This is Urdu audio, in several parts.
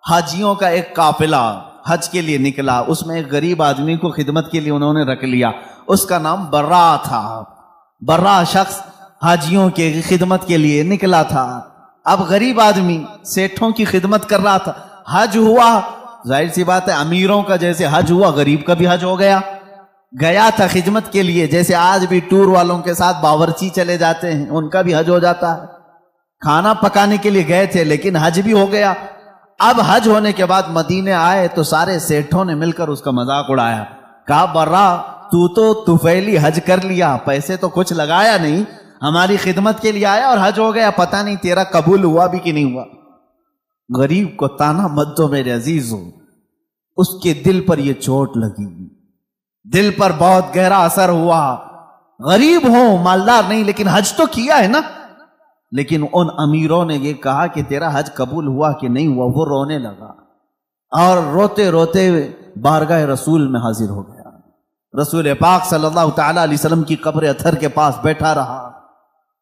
حاجیوں کا ایک قافلہ حج کے لیے نکلا، اس میں ایک غریب آدمی کو خدمت کے لیے انہوں نے رکھ لیا، اس کا نام برا تھا۔ برا شخص حاجیوں کے خدمت کے لیے نکلا تھا۔ اب غریب آدمی سیٹھوں کی خدمت کر رہا تھا، حج ہوا، ظاہر سی بات ہے امیروں کا جیسے حج ہوا غریب کا بھی حج ہو گیا۔ گیا تھا خدمت کے لیے، جیسے آج بھی ٹور والوں کے ساتھ باورچی چلے جاتے ہیں، ان کا بھی حج ہو جاتا ہے۔ کھانا پکانے کے لیے گئے تھے لیکن حج بھی ہو گیا۔ اب حج ہونے کے بعد مدینے آئے تو سارے سیٹھوں نے مل کر اس کا مذاق اڑایا، کہا برا تو طفیلی حج کر لیا، پیسے تو کچھ لگایا نہیں، ہماری خدمت کے لیے آیا اور حج ہو گیا، پتہ نہیں تیرا قبول ہوا بھی کہ نہیں ہوا۔ غریب کو تانا مت دو میرے عزیزو، اس کے دل پر یہ چوٹ لگی، دل پر بہت گہرا اثر ہوا۔ غریب ہوں مالدار نہیں لیکن حج تو کیا ہے نا۔ لیکن ان امیروں نے یہ کہا کہ تیرا حج قبول ہوا کہ نہیں ہوا، وہ رونے لگا اور روتے روتے بارگاہ رسول میں حاضر ہو گیا۔ رسول پاک صلی اللہ تعالی علیہ وسلم کی قبر اطہر کے پاس بیٹھا رہا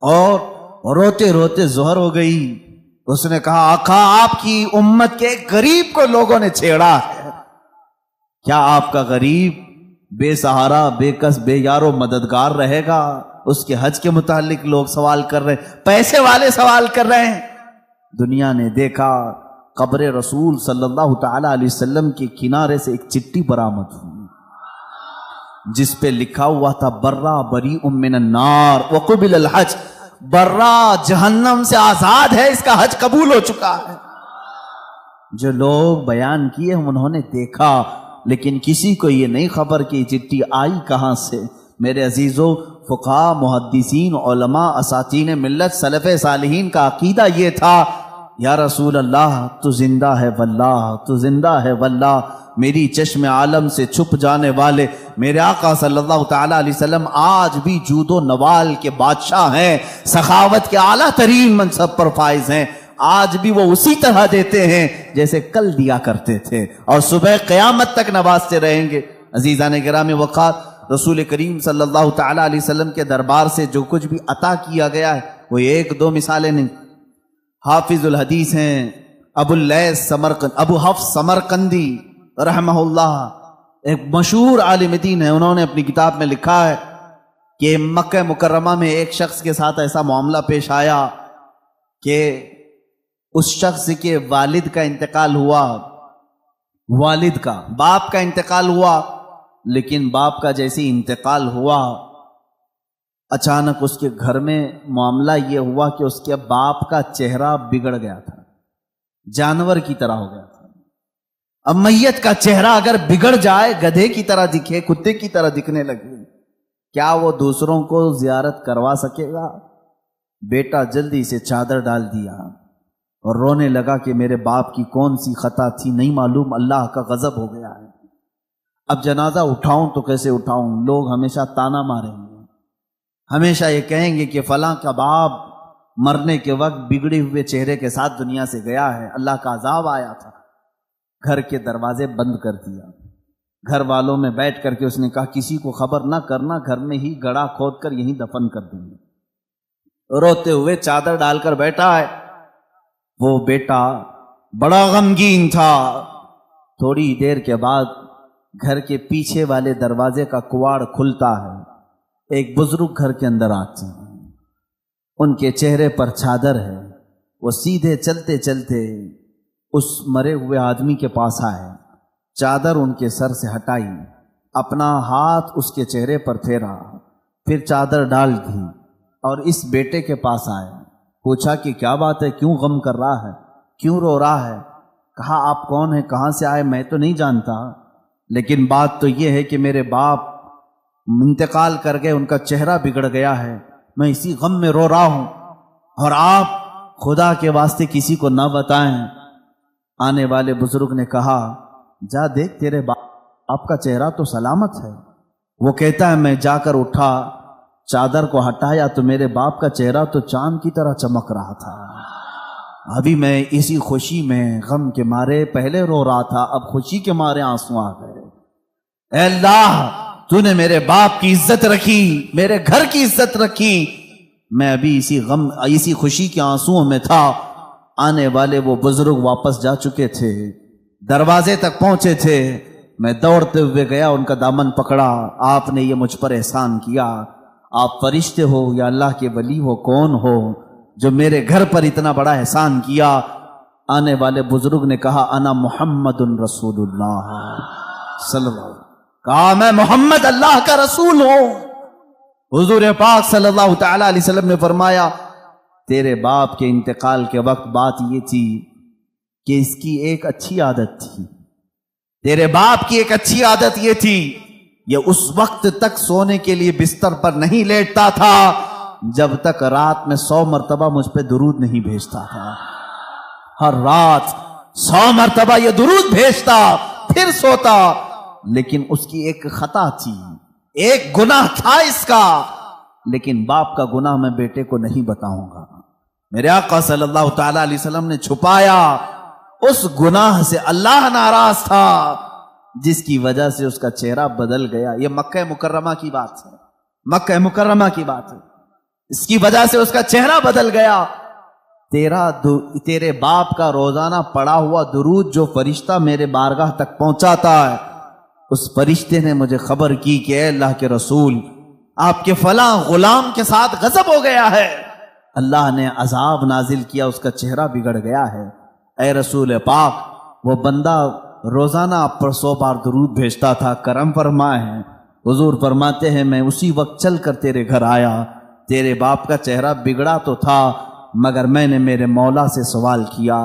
اور روتے روتے ظہر ہو گئی۔ اس نے کہا آقا آپ کی امت کے غریب کو لوگوں نے چھیڑا ہے، کیا آپ کا غریب بے سہارا بے کس بے یارو مددگار رہے گا؟ اس کے حج کے متعلق لوگ سوال کر رہے ہیں، پیسے والے سوال کر رہے ہیں۔ دنیا نے دیکھا قبر رسول صلی اللہ تعالی علیہ وسلم کے کنارے سے ایک چٹھی برآمد ہوئی جس پہ لکھا ہوا تھا برا بریء من النار وقبل الحج، برا جہنم سے آزاد ہے، اس کا حج قبول ہو چکا ہے۔ جو لوگ بیان کیے انہوں نے دیکھا لیکن کسی کو یہ نہیں خبر کہ یہ چٹھی آئی کہاں سے۔ میرے عزیزو، فقہاء، محدثین، علماء، اساتین ملت، سلف صالحین کا عقیدہ یہ تھا یا رسول اللہ تو زندہ ہے واللہ، تو زندہ ہے واللہ، میری چشم عالم سے چھپ جانے والے میرے آقا صلی اللہ تعالی علیہ وسلم آج بھی جود و نوال کے بادشاہ ہیں، سخاوت کے اعلیٰ ترین منصب پر فائز ہیں۔ آج بھی وہ اسی طرح دیتے ہیں جیسے کل دیا کرتے تھے اور صبح قیامت تک نوازتے رہیں گے۔ عزیزان گرامی وقار، رسول کریم صلی اللہ تعالی علیہ وسلم کے دربار سے جو کچھ بھی عطا کیا گیا ہے وہ ایک دو مثالیں نہیں۔ حافظ الحدیث ہیں ابو حفص سمرقندی رحمہ اللہ، ایک مشہور عالم دین ہے، انہوں نے اپنی کتاب میں لکھا ہے کہ مکہ مکرمہ میں ایک شخص کے ساتھ ایسا معاملہ پیش آیا کہ اس شخص کے والد کا انتقال ہوا، والد کا باپ کا انتقال ہوا، لیکن باپ کا جیسے انتقال ہوا اچانک اس کے گھر میں معاملہ یہ ہوا کہ اس کے باپ کا چہرہ بگڑ گیا تھا، جانور کی طرح ہو گیا تھا۔ اب میت کا چہرہ اگر بگڑ جائے، گدھے کی طرح دکھے، کتے کی طرح دکھنے لگے، کیا وہ دوسروں کو زیارت کروا سکے گا؟ بیٹا جلدی سے چادر ڈال دیا اور رونے لگا کہ میرے باپ کی کون سی خطا تھی نہیں معلوم، اللہ کا غضب ہو گیا ہے، اب جنازہ اٹھاؤں تو کیسے اٹھاؤں؟ لوگ ہمیشہ تانا ماریں گے، ہمیشہ یہ کہیں گے کہ فلاں کا باپ مرنے کے وقت بگڑے ہوئے چہرے کے ساتھ دنیا سے گیا ہے، اللہ کا عذاب آیا تھا۔ گھر کے دروازے بند کر دیا، گھر والوں میں بیٹھ کر کے اس نے کہا کسی کو خبر نہ کرنا، گھر میں ہی گڑھا کھود کر یہیں دفن کر دیں گے۔ روتے ہوئے چادر ڈال کر بیٹھا ہے، وہ بیٹا بڑا غمگین تھا۔ تھوڑی دیر کے بعد گھر کے پیچھے والے دروازے کا کواڑ کھلتا ہے، ایک بزرگ گھر کے اندر آتے ہیں، ان کے چہرے پر چادر ہے، وہ سیدھے چلتے چلتے اس مرے ہوئے آدمی کے پاس آئے، چادر ان کے سر سے ہٹائی، اپنا ہاتھ اس کے چہرے پر پھیرا، پھر چادر ڈال دی اور اس بیٹے کے پاس آئے، پوچھا کہ کیا بات ہے، کیوں غم کر رہا ہے، کیوں رو رہا ہے؟ کہا آپ کون ہیں، کہاں سے آئے؟ میں تو نہیں جانتا، لیکن بات تو یہ ہے کہ میرے باپ انتقال کر گئے، ان کا چہرہ بگڑ گیا ہے، میں اسی غم میں رو رہا ہوں، اور آپ خدا کے واسطے کسی کو نہ بتائیں۔ آنے والے بزرگ نے کہا جا دیکھ تیرے باپ کا چہرہ تو سلامت ہے۔ وہ کہتا ہے میں جا کر اٹھا، چادر کو ہٹایا تو میرے باپ کا چہرہ تو چاند کی طرح چمک رہا تھا۔ ابھی میں اسی خوشی میں غم کے مارے پہلے رو رہا تھا، اب خوشی کے مارے آنسو آ گئے۔ اے اللہ تو نے میرے باپ کی عزت رکھی، میرے گھر کی عزت رکھی، میں ابھی اسی خوشی کے آنسوؤں میں تھا۔ آنے والے وہ بزرگ واپس جا چکے تھے، دروازے تک پہنچے تھے، میں دوڑتے ہوئے گیا، ان کا دامن پکڑا، آپ نے یہ مجھ پر احسان کیا، آپ فرشتے ہو یا اللہ کے ولی ہو، کون ہو جو میرے گھر پر اتنا بڑا احسان کیا؟ آنے والے بزرگ نے کہا انا محمد رسول اللہ صلی اللہ علیہ وسلم، کہا میں محمد اللہ کا رسول ہوں۔ حضور پاک صلی اللہ تعالی علیہ وسلم نے فرمایا تیرے باپ کے انتقال کے وقت بات یہ تھی کہ اس کی ایک اچھی عادت تھی، تیرے باپ کی ایک اچھی عادت یہ تھی، یہ اس وقت تک سونے کے لیے بستر پر نہیں لیٹتا تھا جب تک رات میں 100 مرتبہ مجھ پہ درود نہیں بھیجتا تھا۔ ہر رات 100 مرتبہ یہ درود بھیجتا پھر سوتا، لیکن اس کی ایک خطا تھی، ایک گناہ تھا اس کا، لیکن باپ کا گناہ میں بیٹے کو نہیں بتاؤں گا۔ میرے آقا صلی اللہ تعالی علیہ وسلم نے چھپایا، اس گناہ سے اللہ ناراض تھا جس کی وجہ سے اس کا چہرہ بدل گیا۔ یہ مکہ مکرمہ کی بات ہے، مکہ مکرمہ کی بات ہے، اس کی وجہ سے اس کا چہرہ بدل گیا۔ تیرے باپ کا روزانہ پڑھا ہوا درود جو فرشتہ میرے بارگاہ تک پہنچاتا ہے، اس فرشتے نے مجھے خبر کی کہ اے اللہ کے رسول، آپ کے فلاں غلام کے ساتھ غضب ہو گیا ہے، اللہ نے عذاب نازل کیا، اس کا چہرہ بگڑ گیا ہے۔ اے رسول پاک، وہ بندہ روزانہ آپ پر 100 بار درود بھیجتا تھا، کرم فرمائے ہیں۔ حضور فرماتے ہیں میں اسی وقت چل کر تیرے گھر آیا، تیرے باپ کا چہرہ بگڑا تو تھا، مگر میں نے میرے مولا سے سوال کیا،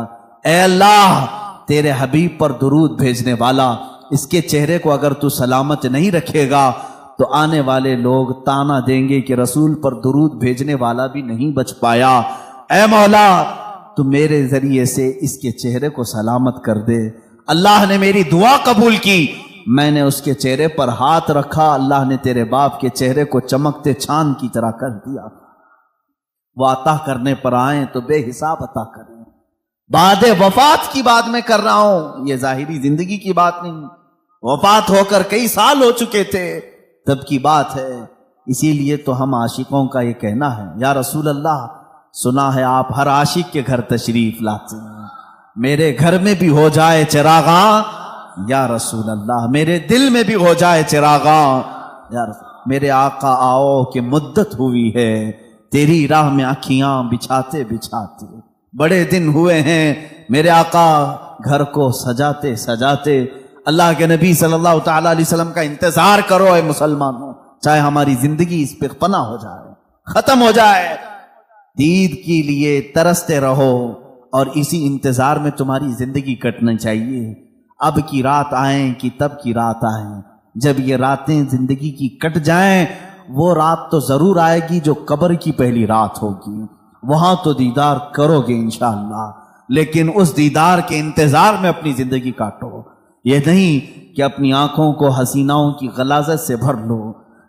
اے اللہ تیرے حبیب پر درود بھیجنے والا، اس کے چہرے کو اگر تو سلامت نہیں رکھے گا تو آنے والے لوگ تانا دیں گے کہ رسول پر درود بھیجنے والا بھی نہیں بچ پایا، اے مولا تو میرے ذریعے سے اس کے چہرے کو سلامت کر دے۔ اللہ نے میری دعا قبول کی، میں نے اس کے چہرے پر ہاتھ رکھا، اللہ نے تیرے باپ کے چہرے کو چمکتے چاند کی طرح کر دیا۔ وہ عطا کرنے پر آئیں تو بے حساب عطا کریں۔ بعد وفات کی بات میں کر رہا ہوں، یہ ظاہری زندگی کی بات نہیں، وفات ہو کر کئی سال ہو چکے تھے تب کی بات ہے۔ اسی لیے تو ہم عاشقوں کا یہ کہنا ہے، یا رسول اللہ سنا ہے آپ ہر عاشق کے گھر تشریف لاتے ہیں، میرے گھر میں بھی ہو جائے چراغاں یا رسول اللہ، میرے دل میں بھی ہو جائے چراغاں یا رسول، میرے آقا آؤ کہ مدت ہوئی ہے تیری راہ میں آنکھیاں بچھاتے بچھاتے، بڑے دن ہوئے ہیں میرے آقا گھر کو سجاتے سجاتے۔ اللہ کے نبی صلی اللہ تعالی علیہ وسلم کا انتظار کرو اے مسلمانوں، چاہے ہماری زندگی اس پہ فنا ہو جائے، ختم ہو جائے، دید کے لیے ترستے رہو اور اسی انتظار میں تمہاری زندگی کٹنا چاہیے۔ اب کی رات آئیں کہ تب کی رات آئیں، جب یہ راتیں زندگی کی کٹ جائیں، وہ رات تو ضرور آئے گی جو قبر کی پہلی رات ہوگی، وہاں تو دیدار کرو گے انشاءاللہ، لیکن اس دیدار کے انتظار میں اپنی زندگی کاٹو۔ یہ نہیں کہ اپنی آنکھوں کو حسیناؤں کی غلاظت سے بھر لو،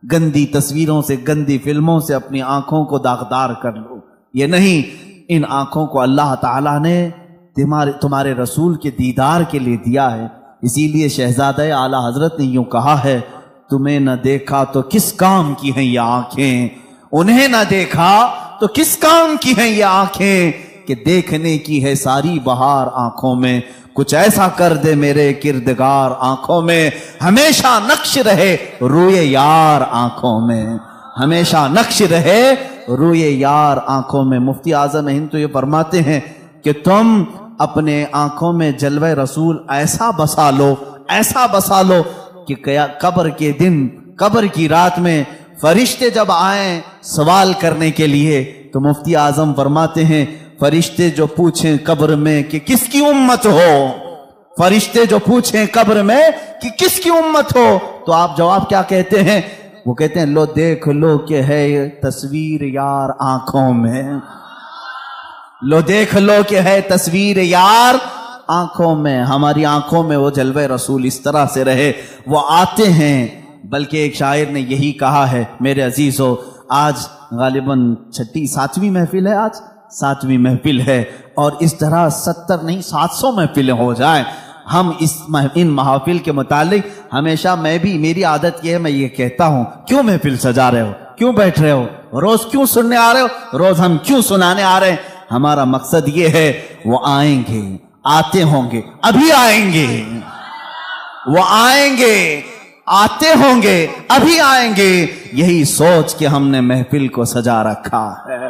گندی تصویروں سے گندی فلموں سے اپنی آنکھوں کو داغدار کر لو، یہ نہیں، ان آنکھوں کو اللہ تعالیٰ نے تمہارے رسول کے دیدار کے لیے دیا ہے۔ اسی لیے شہزادہ اعلیٰ حضرت نے یوں کہا ہے، تمہیں نہ دیکھا تو کس کام کی ہیں یہ آنکھیں، انہیں نہ دیکھا تو کس کام کی ہیں یہ آنکھیں، کہ دیکھنے کی ہے ساری بہار آنکھوں میں، کچھ ایسا کر دے میرے کردگار آنکھوں میں، ہمیشہ نقش رہے روئے یار آنکھوں میں، ہمیشہ نقش رہے روئے یار آنکھوں میں۔ مفتی اعظم ہند تو یہ فرماتے ہیں کہ تم اپنے آنکھوں میں جلوہ رسول ایسا بسا لو، ایسا بسا لو کہ قبر کے دن، قبر کی رات میں فرشتے جب آئیں سوال کرنے کے لیے تو مفتی اعظم فرماتے ہیں فرشتے جو پوچھیں قبر میں کہ کس کی امت ہو، فرشتے جو پوچھیں قبر میں کہ کس کی امت ہو، تو آپ جواب کیا کہتے ہیں؟ وہ کہتے ہیں لو دیکھ لو کہ ہے تصویر یار آنکھوں میں، لو دیکھ لو کہ ہے تصویر یار آنکھوں میں۔ ہماری آنکھوں میں وہ جلوہ رسول اس طرح سے رہے، وہ آتے ہیں۔ بلکہ ایک شاعر نے یہی کہا ہے میرے عزیزو، آج غالباً 7ویں محفل ہے، آج 7ویں محفل ہے، اور اس طرح 70 نہیں 700 محفلیں ہو جائیں۔ ہم ان محافل کے متعلق ہمیشہ میری عادت یہ ہے، میں یہ کہتا ہوں کیوں محفل سجا رہے ہو، کیوں بیٹھ رہے ہو، روز کیوں سننے آ رہے ہو، روز ہم کیوں سنانے آ رہے ہیں؟ ہمارا مقصد یہ ہے وہ آئیں گے، آتے ہوں گے، ابھی آئیں گے، وہ آئیں گے، آتے ہوں گے، ابھی آئیں گے، یہی سوچ کے ہم نے محفل کو سجا رکھا ہے۔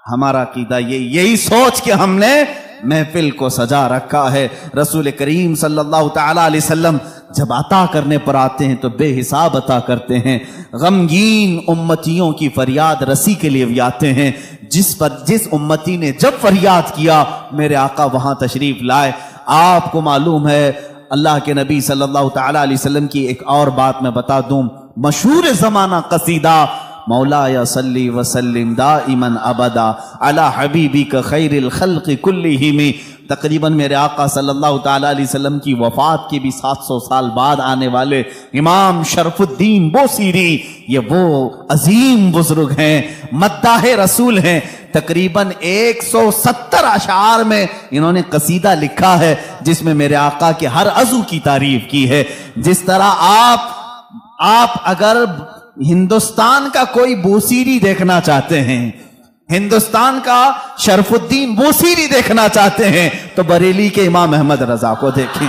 ہمارا عقیدہ یہی سوچ کے ہم نے محفل کو سجا رکھا ہے۔ رسول کریم صلی اللہ تعالی علیہ وسلم جب عطا کرنے پر آتے ہیں تو بے حساب عطا کرتے ہیں۔ غمگین امتیوں کی فریاد رسی کے لیے بھی آتے ہیں، جس امتی نے جب فریاد کیا میرے آقا وہاں تشریف لائے۔ آپ کو معلوم ہے اللہ کے نبی صلی اللہ تعالی علیہ وسلم کی ایک اور بات میں بتا دوں، مشہور زمانہ قصیدہ مولایا صلی وسلم دائما ابدا علی حبیبک خیر الخلق کلہم، تقریباً میرے آقا صلی اللہ تعالی علیہ وسلم کی وفات کے بھی 700 سال بعد آنے والے امام شرف الدین بوصیری، یہ وہ عظیم بزرگ ہیں، مداح رسول ہیں۔ تقریباً 170 اشعار میں انہوں نے قصیدہ لکھا ہے جس میں میرے آقا کے ہر عضو کی تعریف کی ہے۔ جس طرح آپ اگر ہندوستان کا کوئی بوصیری دیکھنا چاہتے ہیں، ہندوستان کا شرف الدین بوصیری دیکھنا چاہتے ہیں تو بریلی کے امام احمد رضا کو دیکھیں،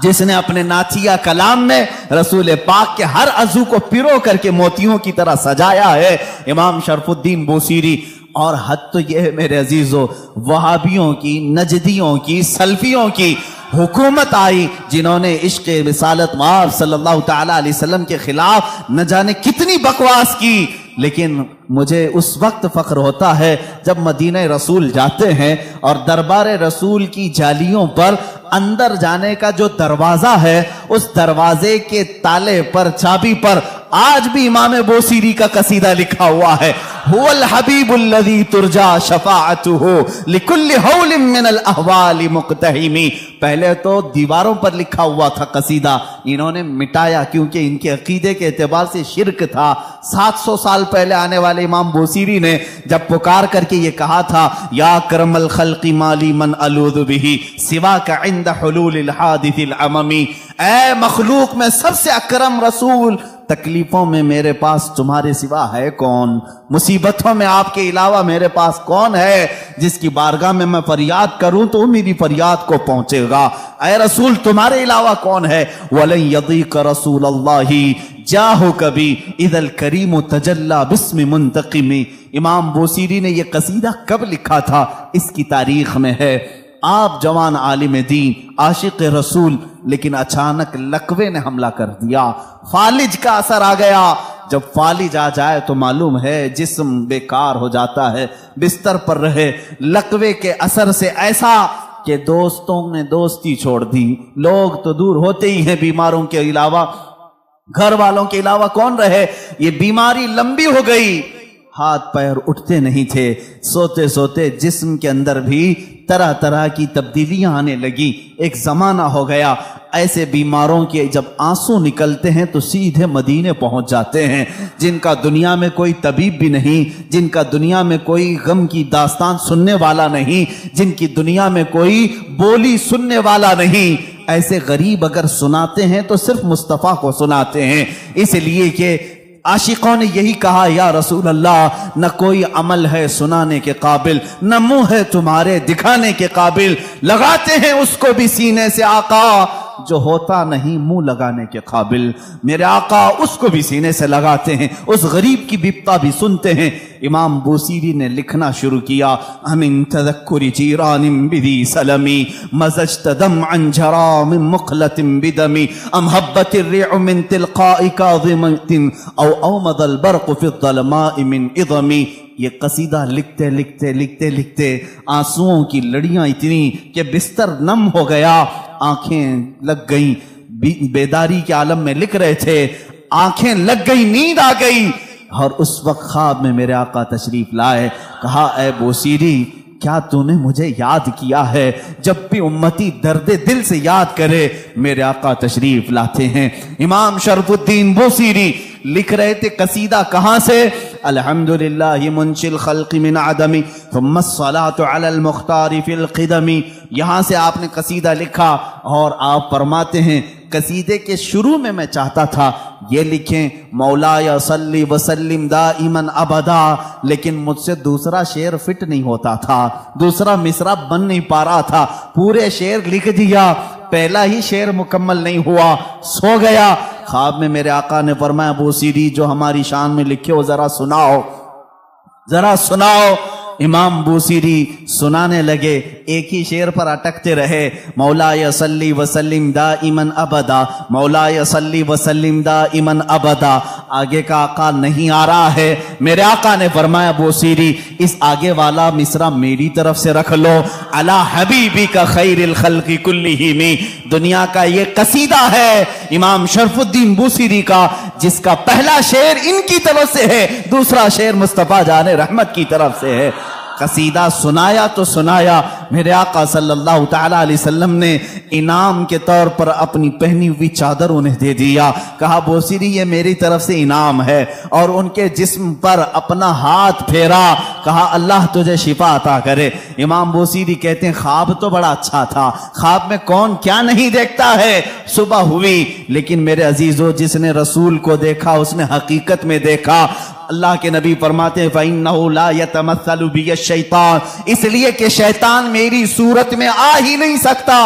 جس نے اپنے نعتیہ کلام میں رسول پاک کے ہر عضو کو پیرو کر کے موتیوں کی طرح سجایا ہے، امام شرف الدین بوصیری۔ اور حد تو یہ ہے میرے عزیزو، وہابیوں کی، نجدیوں کی، سلفیوں کی حکومت آئی جنہوں نے عشق رسالت مآب صلی اللہ تعالی علیہ وسلم کے خلاف نہ جانے کتنی بکواس کی، لیکن مجھے اس وقت فخر ہوتا ہے جب مدینہ رسول جاتے ہیں اور دربار رسول کی جالیوں پر اندر جانے کا جو دروازہ ہے اس دروازے کے تالے پر، چابی پر آج بھی امام بوصیری کا قصیدہ لکھا ہوا ہے، هو الحبیب الذی ترجا شفاعته لکل حول من الاحوال مقتحم۔ پہلے تو دیواروں پر لکھا ہوا تھا قصیدہ، انہوں نے مٹایا کیونکہ ان کے عقیدے کے اعتبار سے شرک تھا۔ 700 سال پہلے آنے والے امام بوصیری نے جب پکار کر کے یہ کہا تھا، یا کرم الخلق مالی من الوذ به سواک عند حلول الحادث العممی، اے مخلوق میں سب سے اکرم رسول، تکلیفوں میں میرے پاس تمہارے سوا ہے کون؟ مصیبتوں میں آپ کے علاوہ میرے پاس کون ہے جس کی بارگاہ میں فریاد کروں تو میری فریاد کو پہنچے گا؟ اے رسول تمہارے علاوہ کون ہے؟ وَلَن يَضِيقَ رَسُولَ اللَّهِ جَاهُكَ بِي اِذَا الْكَرِيمُ تَجَلَّى بِاسْمِ مُنْتَقِمِ۔ امام بوصیری نے یہ قصیدہ کب لکھا تھا اس کی تاریخ میں ہے۔ آپ جوان عالم دین، عاشق رسول، لیکن اچانک لقوے نے حملہ کر دیا، فالج کا اثر آ گیا۔ جب فالج آ جائے تو معلوم ہے جسم بیکار ہو جاتا ہے، بستر پر رہے، لقوے کے اثر سے ایسا کہ دوستوں نے دوستی چھوڑ دی، لوگ تو دور ہوتے ہی ہیں، بیماروں کے علاوہ، گھر والوں کے علاوہ کون رہے؟ یہ بیماری لمبی ہو گئی، ہاتھ پیر اٹھتے نہیں تھے، سوتے سوتے جسم کے اندر بھی طرح طرح کی تبدیلیاں آنے لگی۔ ایک زمانہ ہو گیا ایسے بیماروں کے جب آنسو نکلتے ہیں تو سیدھے مدینے پہنچ جاتے ہیں، جن کا دنیا میں کوئی طبیب بھی نہیں، جن کا دنیا میں کوئی غم کی داستان سننے والا نہیں، جن کی دنیا میں کوئی بولی سننے والا نہیں، ایسے غریب اگر سناتے ہیں تو صرف مصطفیٰ کو سناتے ہیں، اس لیے کہ عاشقوں نے یہی کہا، یا رسول اللہ نہ کوئی عمل ہے سنانے کے قابل، نہ منہ ہے تمہارے دکھانے کے قابل، لگاتے ہیں اس کو بھی سینے سے آقا جو ہوتا نہیں منہ لگانے کے قابل۔ میرے آقا اس کو بھی سینے سے لگاتے ہیں، اس غریب کی بپتا بھی سنتے ہیں۔ امام بوصیری نے لکھنا شروع کیا، امن تذکر جیران بدی سلمی مزجت دمعا جرا من مقلت بدمی ام حبت الرع من تلقاء کاظمت او اومض البرق فی الظلماء من اظمی۔ یہ قصیدہ لکھتے لکھتے لکھتے لکھتے آنسوؤں کی لڑیاں اتنی کہ بستر نم ہو گیا، آنکھیں لگ گئیں، بیداری کے عالم میں لکھ رہے تھے، آنکھیں لگ گئی، نیند آ گئی، اور اس وقت خواب میں میرے آقا تشریف لائے، کہا اے بوصیری کیا تو نے مجھے یاد کیا ہے؟ جب بھی امتی درد دل سے یاد کرے میرے آقا تشریف لاتے ہیں۔ امام شرف الدین بوصیری لکھ رہے تھے قصیدہ کہاں سے؟ الحمدللہ منشی الخلق من عدمی ثم الصلاة علی المختار فی القدمی، یہاں سے آپ نے قصیدہ لکھا اور آپ فرماتے ہیں قصیدے کے شروع میں چاہتا تھا یہ لکھیں مولا یا صلی وسلم دائماً ابدا، لیکن مجھ سے دوسرا شعر فٹ نہیں ہوتا تھا، دوسرا مصرع بن نہیں پا رہا تھا، پورے شعر لکھ دیا، پہلا ہی شعر مکمل نہیں ہوا، سو گیا۔ خواب میں میرے آقا نے فرمایا بوسیری جو ہماری شان میں لکھے ہو ذرا سناؤ، ذرا سناؤ۔ امام بوسیری سنانے لگے، ایک ہی شعر پر اٹکتے رہے، مولا صلی وسلم دائماً ابدا، مولا صلی وسلم دائماً ابدا۔ آگے کا آقا نہیں آ رہا ہے، میرے آقا نے فرمایا بوسیری اس آگے والا مصرع میری طرف سے رکھ لو، علی حبیبی کا خیر الخلق کلہم، دنیا کا یہ قصیدہ ہے امام شرف الدین بوسیری کا، جس کا پہلا شعر ان کی طرف سے ہے، دوسرا شعر مصطفیٰ جان رحمت کی طرف سے ہے۔ قصیدہ سنایا تو سنایا، میرے آقا صلی اللہ تعالی علیہ وسلم نے انعام کے طور پر اپنی پہنی ہوئی چادر انہیں دے دیا، کہا بوسیری یہ میری طرف سے انعام ہے، اور ان کے جسم پر اپنا ہاتھ پھیرا، کہا اللہ تجھے شفا عطا کرے۔ امام بوسیری کہتے ہیں خواب تو بڑا اچھا تھا، خواب میں کون کیا نہیں دیکھتا ہے۔ صبح ہوئی، لیکن میرے عزیزو جس نے رسول کو دیکھا اس نے حقیقت میں دیکھا۔ اللہ کے نبی فرماتے ہیں فَإِنَّهُ لَا يَتَمَثَّلُ بِيَ الشَّيْطَانِ، اس لیے کہ شیطان میری صورت میں آ ہی نہیں سکتا۔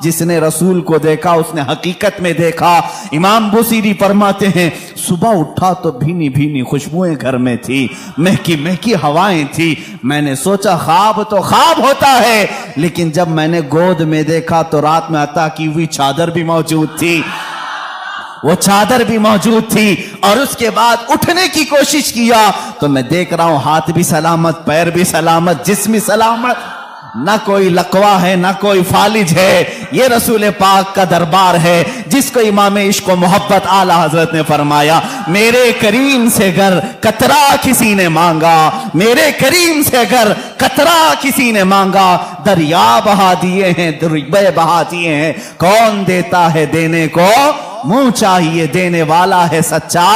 جس نے رسول کو دیکھا اس نے حقیقت میں دیکھا۔ امام بوسیری فرماتے ہیں صبح اٹھا تو بھینی بھینی خوشبوئیں گھر میں تھی، مہکی مہکی ہوائیں تھی، میں نے سوچا خواب تو خواب ہوتا ہے، لیکن جب میں نے گود میں دیکھا تو رات میں عطا کی ہوئی چادر بھی موجود تھی، وہ چادر بھی موجود تھی، اور اس کے بعد اٹھنے کی کوشش کیا تو میں دیکھ رہا ہوں ہاتھ بھی سلامت، پیر بھی سلامت، جسم بھی سلامت، نہ کوئی لقوہ ہے نہ کوئی فالج ہے۔ یہ رسول پاک کا دربار ہے جس کو امام عشق و محبت اعلی حضرت نے فرمایا میرے کریم سے گر قطرہ کسی نے مانگا، میرے کریم سے گر قطرہ کسی نے مانگا، دریا بہا دیے ہیں دریا بہا دیے ہیں، کون دیتا ہے دینے کو منہ چاہیے، دینے والا ہے سچا۔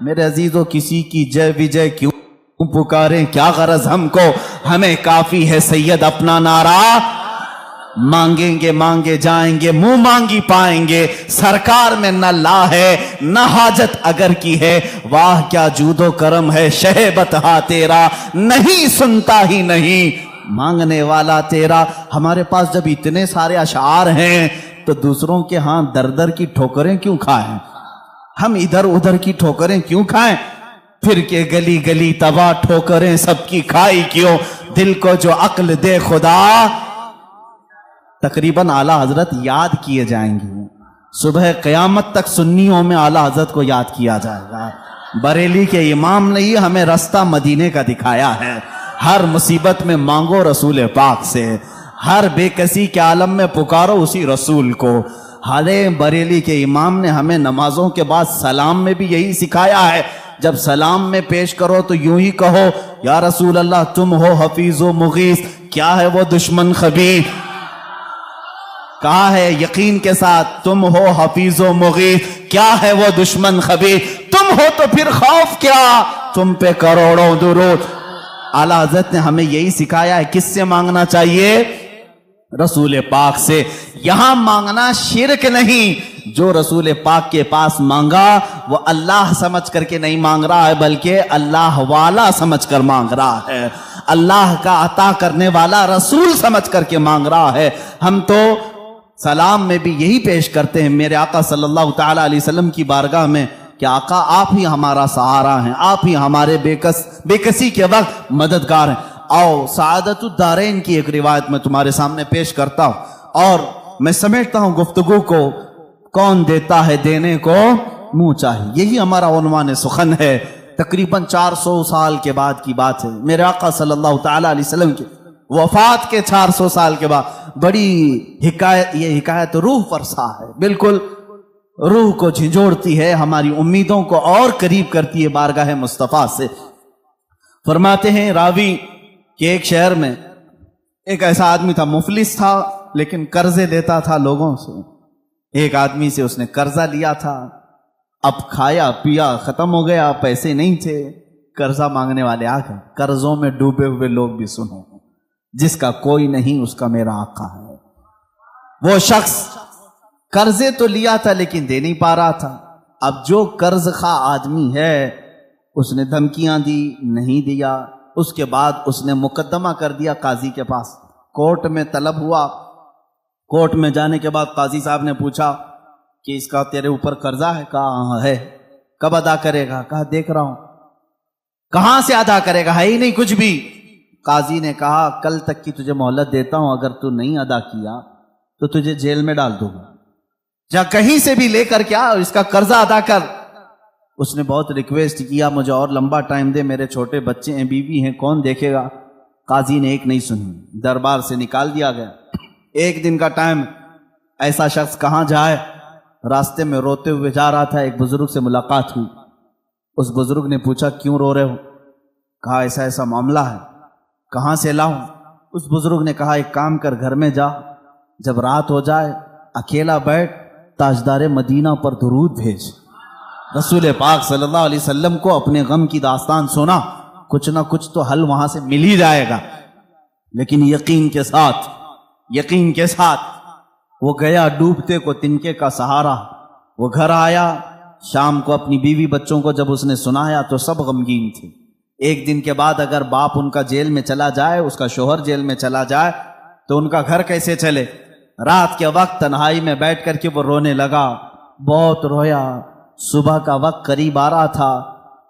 میرے عزیزو کسی کی جے وجے کیوں پکاریں، کیا غرض ہم کو، ہمیں کافی ہے سید اپنا نعرہ، مانگیں گے مانگے جائیں گے، منہ مانگی پائیں گے، سرکار میں نہ لا ہے نہ حاجت اگر کی ہے، واہ کیا جود و کرم ہے شہ بتہا تیرا، نہیں سنتا ہی نہیں مانگنے والا تیرا۔ ہمارے پاس جب اتنے سارے اشعار ہیں تو دوسروں کے ہاں در در کی ٹھوکریں کیوں کھائیں، ہم ادھر ادھر کی ٹھوکریں کیوں کھائیں، پھر کے گلی گلی تباہ ٹھوکریں سب کی کھائی کیوں، دل کو جو عقل دے خدا۔ تقریباً اعلیٰ حضرت یاد کیے جائیں گے، صبح قیامت تک سنیوں میں اعلیٰ حضرت کو یاد کیا جائے گا۔ بریلی کے امام نے یہ ہمیں رستہ مدینے کا دکھایا ہے، ہر مصیبت میں مانگو رسول پاک سے، ہر بے کسی کے عالم میں پکارو اسی رسول کو۔ حالے بریلی کے امام نے ہمیں نمازوں کے بعد سلام میں بھی یہی سکھایا ہے، جب سلام میں پیش کرو تو یوں ہی کہو یا رسول اللہ تم ہو حفیظ و مغیث، کیا ہے وہ دشمن خبیث، کہا ہے یقین کے ساتھ تم ہو حفیظ و مغیث، کیا ہے وہ دشمن خبیث، تم ہو تو پھر خوف کیا، تم پہ کروڑوں درود۔ اعلیٰ حضرت نے ہمیں یہی سکھایا ہے کس سے مانگنا چاہیے، رسول پاک سے۔ یہاں مانگنا شرک نہیں، جو رسول پاک کے پاس مانگا وہ اللہ سمجھ کر کے نہیں مانگ رہا ہے بلکہ اللہ والا سمجھ کر مانگ رہا ہے، اللہ کا عطا کرنے والا رسول سمجھ کر کے مانگ رہا ہے۔ ہم تو سلام میں بھی یہی پیش کرتے ہیں میرے آقا صلی اللہ تعالی علیہ وسلم کی بارگاہ میں کہ آقا آپ ہی ہمارا سہارا ہیں، آپ ہی ہمارے بے کسی کے وقت مددگار ہیں۔ آؤ سعادت الدارین کی ایک روایت میں تمہارے سامنے پیش کرتا ہوں اور میں سمیٹتا ہوں گفتگو کو، کون دیتا ہے دینے کو منہ چاہیے، یہی ہمارا عنوان سخن ہے۔ تقریباً 400 سال کے بعد کی بات ہے، میرے آقا صلی اللہ تعالی علیہ وسلم کی وفات کے 400 سال کے بعد بڑی حکایت، یہ حکایت روح فرسا ہے، بالکل روح کو جھنجھوڑتی ہے، ہماری امیدوں کو اور قریب کرتی ہے بارگاہ مصطفیٰ سے۔ فرماتے ہیں راوی کہ ایک شہر میں ایک ایسا آدمی تھا، مفلس تھا لیکن قرضے لیتا تھا لوگوں سے۔ ایک آدمی سے اس نے قرضہ لیا تھا، اب کھایا پیا ختم ہو گیا، پیسے نہیں تھے، قرضہ مانگنے والے آ گئے۔ قرضوں میں ڈوبے ہوئے لوگ بھی سنو، جس کا کوئی نہیں اس کا میرا آقا ہے۔ وہ شخص قرضے تو لیا تھا لیکن دے نہیں پا رہا تھا. اب جو قرض خواہ آدمی ہے اس نے دھمکیاں دی, نہیں دیا. اس کے بعد اس نے مقدمہ کر دیا قاضی کے پاس, کورٹ میں طلب ہوا. کورٹ میں جانے کے بعد قاضی صاحب نے پوچھا کہ اس کا تیرے اوپر قرضہ ہے؟ کہا ہاں ہے. کب ادا کرے گا؟ کہا دیکھ رہا ہوں. کہاں سے ادا کرے گا؟ ہے ہی نہیں کچھ بھی. قاضی نے کہا کل تک کی تجھے مہلت دیتا ہوں, اگر تو نہیں ادا کیا تو تجھے جیل میں ڈال دوں گا. جا کہیں سے بھی لے کر کیا اس کا قرضہ ادا کر. اس نے بہت ریکویسٹ کیا مجھے اور لمبا ٹائم دے, میرے چھوٹے بچے ہیں, بیوی ہیں, کون دیکھے گا. قاضی نے ایک نہیں سنی, دربار سے نکال دیا گیا. ایک دن کا ٹائم, ایسا شخص کہاں جائے, راستے میں روتے ہوئے جا رہا تھا. ایک بزرگ سے ملاقات ہوئی. اس بزرگ نے پوچھا کیوں رو رہے ہو؟ کہا ایسا ایسا معاملہ ہے. کہاں سے لاؤں؟ اس بزرگ نے کہا ایک کام کر, گھر میں جا, جب رات ہو جائے اکیلا بیٹھ, تاجدار مدینہ پر درود بھیج. رسول پاک صلی اللہ علیہ وسلم کو اپنے غم کی داستان سنا, کچھ نہ کچھ تو حل وہاں سے مل ہی جائے گا. لیکن یقین کے ساتھ وہ گیا ڈوبتے کو تنکے کا سہارا. وہ گھر آیا, شام کو اپنی بیوی بچوں کو جب اس نے سنایا تو سب غمگین تھے. ایک دن کے بعد اگر باپ ان کا جیل میں چلا جائے, اس کا شوہر جیل میں چلا جائے تو ان کا گھر کیسے چلے. رات کے وقت تنہائی میں بیٹھ کر کے وہ رونے لگا, بہت رویا. صبح کا وقت قریب آ رہا تھا,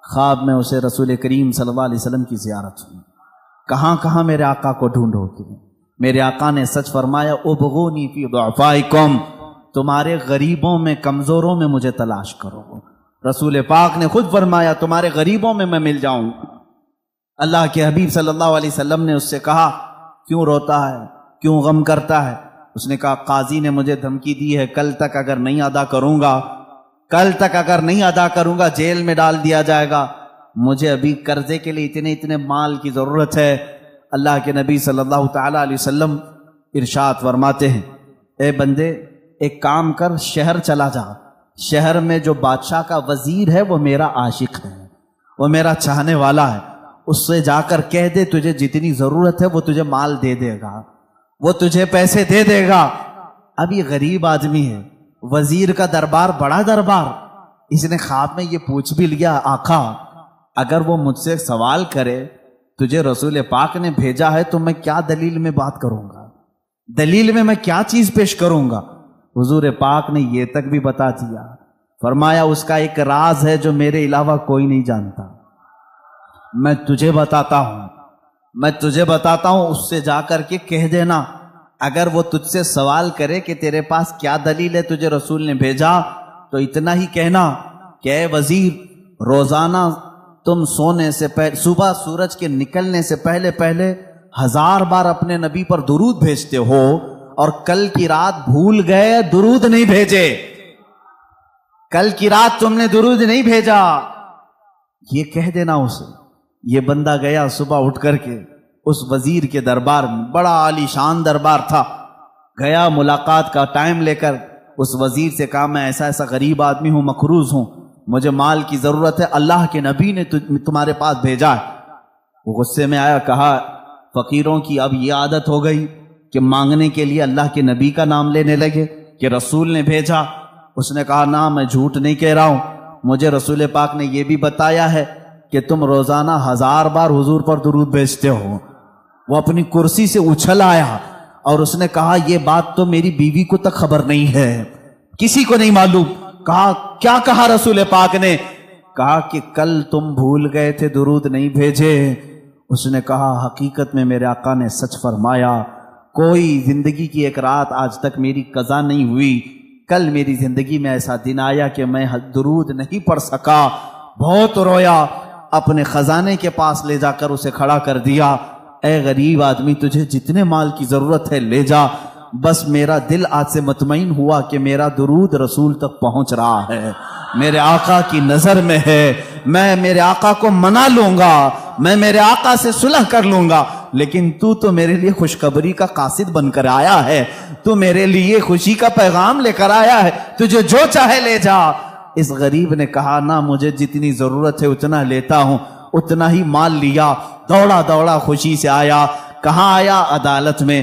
خواب میں اسے رسول کریم صلی اللہ علیہ وسلم کی زیارت ہوئی. کہاں کہاں میرے آقا کو ڈھونڈو گے. میرے آقا نے سچ فرمایا, ابغونی فی ضعفائکم, تمہارے غریبوں میں, کمزوروں میں مجھے تلاش کرو. رسول پاک نے خود فرمایا تمہارے غریبوں میں میں مل جاؤں. اللہ کے حبیب صلی اللہ علیہ وسلم نے اس سے کہا کیوں روتا ہے, کیوں غم کرتا ہے؟ اس نے کہا قاضی نے مجھے دھمکی دی ہے, کل تک اگر نہیں ادا کروں گا جیل میں ڈال دیا جائے گا. مجھے ابھی قرضے کے لیے اتنے مال کی ضرورت ہے. اللہ کے نبی صلی اللہ تعالی علیہ وسلم ارشاد فرماتے ہیں اے بندے ایک کام کر, شہر چلا جا. شہر میں جو بادشاہ کا وزیر ہے وہ میرا عاشق ہے, وہ میرا چاہنے والا ہے. اس سے جا کر کہہ دے تجھے جتنی ضرورت ہے وہ تجھے مال دے دے گا, وہ تجھے پیسے دے دے گا. اب یہ غریب آدمی ہے, وزیر کا دربار بڑا دربار. اس نے خواب میں یہ پوچھ بھی لیا آقا اگر وہ مجھ سے سوال کرے تجھے رسول پاک نے بھیجا ہے تو میں کیا دلیل میں بات کروں گا, دلیل میں کیا چیز پیش کروں گا. حضور پاک نے یہ تک بھی بتا دیا, فرمایا اس کا ایک راز ہے جو میرے علاوہ کوئی نہیں جانتا. میں تجھے بتاتا ہوں, اس سے جا کر کے کہہ دینا. اگر وہ تجھ سے سوال کرے کہ تیرے پاس کیا دلیل ہے تجھے رسول نے بھیجا, تو اتنا ہی کہنا کہ اے وزیر, روزانہ تم سونے سے پہلے, صبح سورج کے نکلنے سے پہلے 1000 بار اپنے نبی پر درود بھیجتے ہو, اور کل کی رات بھول گئے درود نہیں بھیجے. کل کی رات تم نے درود نہیں بھیجا, یہ کہہ دینا اسے. یہ بندہ گیا صبح اٹھ کر کے اس وزیر کے دربار میں, بڑا عالی شان دربار تھا. گیا ملاقات کا ٹائم لے کر اس وزیر سے کہا میں ایسا ایسا غریب آدمی ہوں, مقروض ہوں, مجھے مال کی ضرورت ہے, اللہ کے نبی نے تمہارے پاس بھیجا ہے. وہ غصے میں آیا, کہا فقیروں کی اب یہ عادت ہو گئی کہ مانگنے کے لیے اللہ کے نبی کا نام لینے لگے کہ رسول نے بھیجا. اس نے کہا نہ, میں جھوٹ نہیں کہہ رہا ہوں, مجھے رسول پاک نے یہ بھی بتایا ہے کہ تم روزانہ 1000 بار حضور پر درود بھیجتے ہو. وہ اپنی کرسی سے اچھل آیا اور اس نے کہا یہ بات تو میری بیوی کو تک خبر نہیں ہے, کسی کو نہیں معلوم. کہا کیا کہا رسول پاک نے؟ کہا کہ کل تم بھول گئے تھے, درود نہیں بھیجے. اس نے کہا حقیقت میں میرے آقا نے سچ فرمایا, کوئی زندگی کی ایک رات آج تک میری قضا نہیں ہوئی. کل میری زندگی میں ایسا دن آیا کہ میں درود نہیں پڑھ سکا, بہت رویا, اپنے خزانے کے پاس لے جا کر اسے کھڑا کر دیا. اے غریب آدمی, تجھے جتنے مال کی ضرورت ہے لے جا, بس میرا دل آج سے مطمئن ہوا کہ میرا درود رسول تک پہنچ رہا ہے, میرے آقا کی نظر میں ہے. میں میرے آقا کو منا لوں گا, میں میرے آقا سے صلح کر لوں گا, لیکن تو میرے لیے خوشخبری کا قاصد بن کر آیا ہے, تو میرے لیے خوشی کا پیغام لے کر آیا ہے, تجھے جو چاہے لے جا. اس غریب نے کہا نہ, مجھے جتنی ضرورت ہے اتنا لیتا ہوں. اتنا ہی مال لیا, دوڑا دوڑا خوشی سے آیا. کہاں آیا؟ عدالت میں.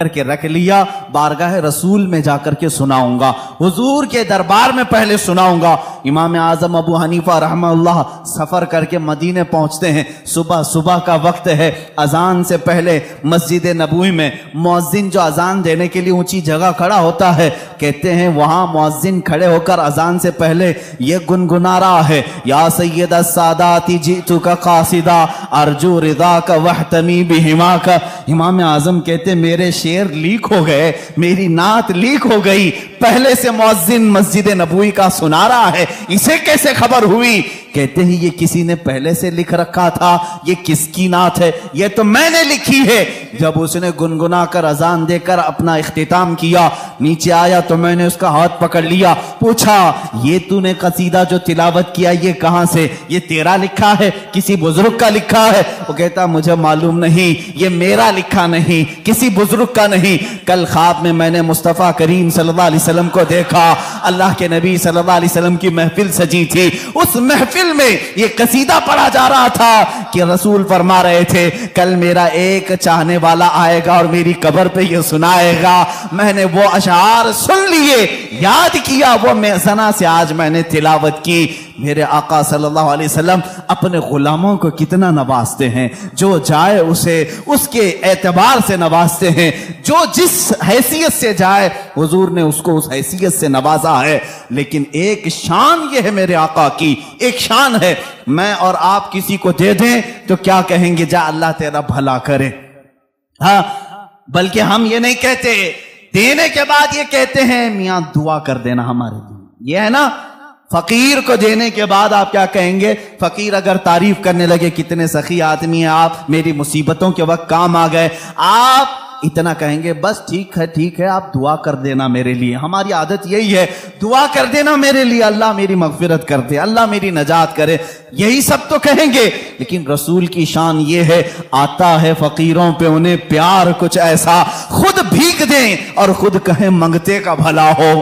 کر کے رکھ لیا، بارگاہ رسول میں جا کر کے سناؤں گا، حضور کے دربار میں پہلے سناؤں گا۔ امام اعظم ابو حنیفہ رحمہ اللہ سفر کر کے مدینے پہنچتے ہیں، صبح کا وقت ہے، اذان سے پہلے مسجد نبوی میں مؤذن جو اذان دینے کے لیے اونچی جگہ کھڑا ہوتا ہے، کہتے ہیں وہاں مؤذن کھڑے ہو کر اذان سے پہلے یہ گنگنا رہا ہے، یا سید السادات جئتک قاصدا ارجو رضاک واحتمی بہماک۔ امام اعظم کہتے میرے شعر لیک ہو گئے، میری نعت لیک ہو گئی، پہلے سے مؤذن مسجد نبوی کا سنا رہا ہے، اسے کیسے خبر ہوئی؟ کہتے ہیں یہ کسی نے پہلے سے لکھ رکھا تھا، یہ کس کی نعت ہے؟ یہ تو میں نے لکھی ہے۔ جب اس نے گنگنا کر اذان دے کر اپنا اختتام کیا، نیچے آیا تو میں نے اس کا ہاتھ پکڑ لیا، پوچھا یہ تو نے قصیدہ جو تلاوت کیا یہ کہاں سے؟ یہ تیرا لکھا ہے کسی بزرگ کا لکھا ہے؟ وہ کہتا مجھے معلوم نہیں، یہ میرا لکھا نہیں، کسی بزرگ کا نہیں۔ کل خواب میں نے مصطفیٰ کریم صلی اللہ علیہ وسلم کو دیکھا، اللہ کے نبی صلی اللہ علیہ وسلم کی محفل سجی تھی، اس محفل میں یہ قصیدہ پڑھا جا رہا تھا کہ رسول فرما رہے تھے کل میرا ایک چاہنے والا آئے گا اور میری قبر پہ یہ سنائے گا۔ میں نے وہ اشعار سن لیے، یاد کیا، وہ میزنا سے آج میں نے تلاوت کی۔ میرے آقا صلی اللہ علیہ وسلم اپنے غلاموں کو کتنا نوازتے ہیں، جو جائے اسے اس کے اعتبار سے نوازتے ہیں، جو جس حیثیت سے جائے حضور نے اس کو اس حیثیت سے نوازا ہے۔ لیکن ایک شان یہ ہے میرے آقا کی، ایک شان ہے، میں اور آپ کسی کو دے دیں تو کیا کہیں گے؟ جا اللہ تیرا بھلا کرے۔ ہاں، بلکہ ہم یہ نہیں کہتے، دینے کے بعد یہ کہتے ہیں میاں دعا کر دینا ہمارے لیے۔ یہ ہے نا، فقیر کو دینے کے بعد آپ کیا کہیں گے؟ فقیر اگر تعریف کرنے لگے کتنے سخی آدمی ہیں آپ، میری مصیبتوں کے وقت کام آ گئے، آپ اتنا کہیں گے بس ٹھیک ہے آپ دعا کر دینا میرے لیے۔ ہماری عادت یہی ہے، دعا کر دینا میرے لیے، اللہ میری مغفرت کر دے، اللہ میری نجات کرے، یہی سب تو کہیں گے۔ لیکن رسول کی شان یہ ہے، آتا ہے فقیروں پہ انہیں پیار کچھ ایسا، خود بھیک دیں اور خود کہیں منگتے کا بھلا ہو۔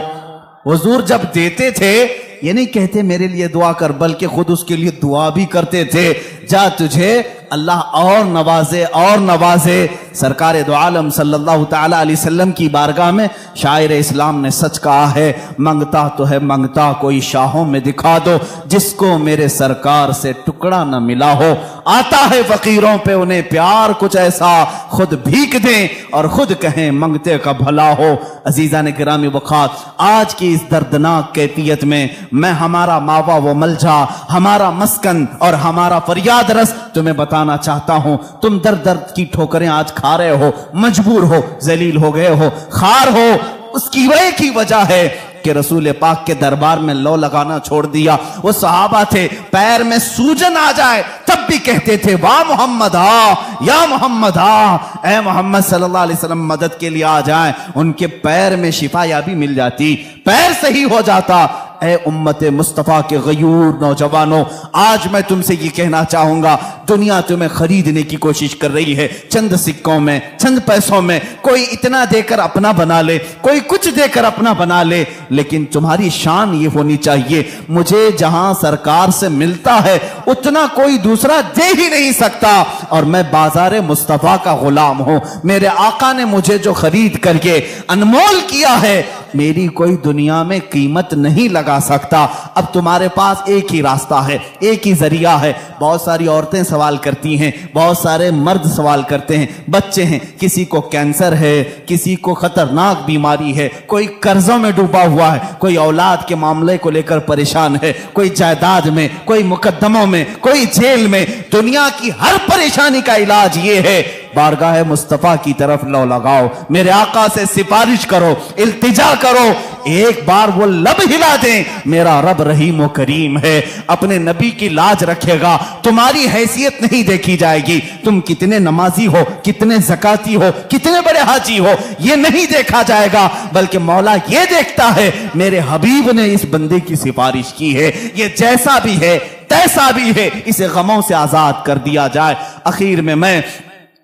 حضور جب دیتے تھے یہ نہیں کہتے میرے لیے دعا کر، بلکہ خود اس کے لیے دعا بھی کرتے تھے، جا تجھے اللہ اور نوازے اور نوازے۔ سرکار دو عالم صلی اللہ تعالی علیہ وسلم کی بارگاہ میں شاعر اسلام نے سچ کہا ہے، منگتا تو ہے منگتا کوئی شاہوں میں دکھا دو، جس کو میرے سرکار سے ٹکڑا نہ ملا ہو۔ آتا ہے فقیروں پہ انہیں پیار کچھ ایسا، خود بھیک دیں اور خود کہیں منگتے کا بھلا ہو۔ عزیزان گرامی وقات، آج کی اس دردناک کیفیت میں میں ہمارا ماوا و ملجا، ہمارا مسکن اور ہمارا فریاد رس تمہیں بتانا چاہتا ہوں۔ تم درد کی ٹھوکریں آج کھا رہے ہو، مجبور ہو، ذلیل ہو گئے ہو، خار ہو، اس کی وجہ ہے کہ رسول پاک کے دربار میں لو لگانا چھوڑ دیا۔ وہ صحابہ تھے پیر میں سوجن آ جائے تب بھی کہتے تھے واہ محمد آ، یا محمد آ، اے محمد صلی اللہ علیہ وسلم مدد کے لیے آ جائیں۔ ان کے پیر میں شفا یابی مل جاتی، پیر صحیح ہو جاتا۔ اے امت مصطفیٰ کے غیور نوجوانوں، آج میں تم سے یہ کہنا چاہوں گا، دنیا تمہیں خریدنے کی کوشش کر رہی ہے، چند سکوں میں، چند پیسوں میں، کوئی اتنا دے کر اپنا بنا لے، کوئی کچھ دے کر اپنا بنا لے، لیکن تمہاری شان یہ ہونی چاہیے مجھے جہاں سرکار سے ملتا ہے اتنا کوئی دوسرا دے ہی نہیں سکتا، اور میں بازار مصطفیٰ کا غلام ہوں۔ میرے آقا نے مجھے جو خرید کر کے انمول کیا ہے، میری کوئی دنیا میں قیمت نہیں لگا سکتا۔ اب تمہارے پاس ایک ہی راستہ ہے، ایک ہی ذریعہ ہے۔ بہت ساری عورتیں سوال کرتی ہیں، بہت سارے مرد سوال کرتے ہیں، بچے ہیں، کسی کو کینسر ہے، کسی کو خطرناک بیماری ہے، کوئی قرضوں میں ڈوبا ہوا ہے، کوئی اولاد کے معاملے کو لے کر پریشان ہے، کوئی جائیداد میں، کوئی مقدموں میں، کوئی جیل میں۔ دنیا کی ہر پریشانی کا علاج یہ ہے، بارگاہ مصطفیٰ کی طرف لو لگاؤ، میرے آقا سے سفارش کرو، التجا کرو، ایک بار وہ لب ہلا دیں، میرا رب رحیم و کریم ہے، اپنے نبی کی لاج رکھے گا۔ تمہاری حیثیت نہیں دیکھی جائے گی، تم کتنے نمازی ہو، کتنے زکاتی ہو، کتنے بڑے حاجی ہو، یہ نہیں دیکھا جائے گا، بلکہ مولا یہ دیکھتا ہے میرے حبیب نے اس بندے کی سفارش کی ہے، یہ جیسا بھی ہے تیسا بھی ہے، اسے غموں سے آزاد کر دیا جائے۔ اخیر میں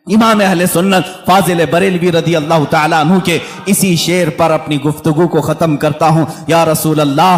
امام اہل سنت فاضل بریلوی رضی اللہ تعالیٰ عنہ کے اسی شعر پر اپنی گفتگو کو ختم کرتا ہوں۔ یا رسول اللہ،